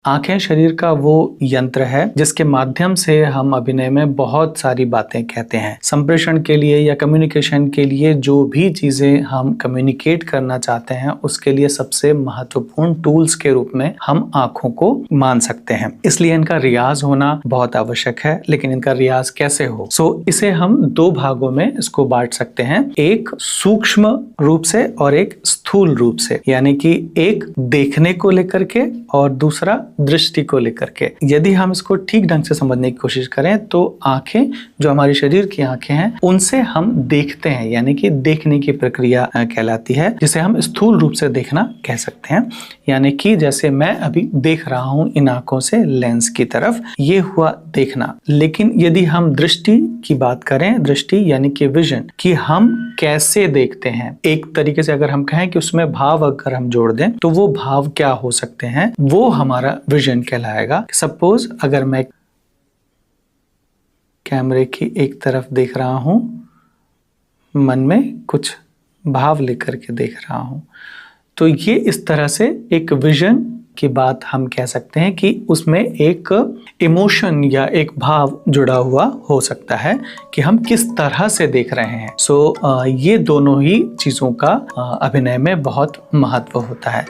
आंखें शरीर का वो यंत्र है जिसके माध्यम से हम अभिनय में बहुत सारी बातें कहते हैं। संप्रेषण के लिए या कम्युनिकेशन के लिए जो भी चीजें हम कम्युनिकेट करना चाहते हैं उसके लिए सबसे महत्वपूर्ण टूल्स के रूप में हम आंखों को मान सकते हैं। इसलिए इनका रियाज होना बहुत आवश्यक है। लेकिन इनका रियाज कैसे हो? इसे हम दो भागों में इसको बांट सकते हैं, एक सूक्ष्म रूप से और एक स्थूल रूप से, यानी कि एक देखने को लेकर के और दूसरा दृष्टि को लेकर के। यदि हम इसको ठीक ढंग से समझने की कोशिश करें तो आंखें, जो हमारे शरीर की आंखें हैं, उनसे हम देखते हैं, यानी कि देखने की प्रक्रिया कहलाती है, जिसे हम स्थूल रूप से देखना कह सकते हैं। यानी कि जैसे मैं अभी देख रहा हूं इन आंखों से लेंस की तरफ, ये हुआ देखना। लेकिन यदि हम दृष्टि की बात करें, दृष्टि यानी कि विजन, कि हम कैसे देखते हैं, एक तरीके से अगर हम कहें कि उसमें भाव अगर हम जोड़ दें तो वो भाव क्या हो सकते हैं, वो हमारा विजन कहलाएगा। सपोज अगर मैं कैमरे की एक तरफ देख रहा हूं, मन में कुछ भाव लेकर के देख रहा हूं, तो ये इस तरह से एक विजन की बात हम कह सकते हैं कि उसमें एक इमोशन या एक भाव जुड़ा हुआ हो सकता है कि हम किस तरह से देख रहे हैं। ये दोनों ही चीजों का अभिनय में बहुत महत्व होता है।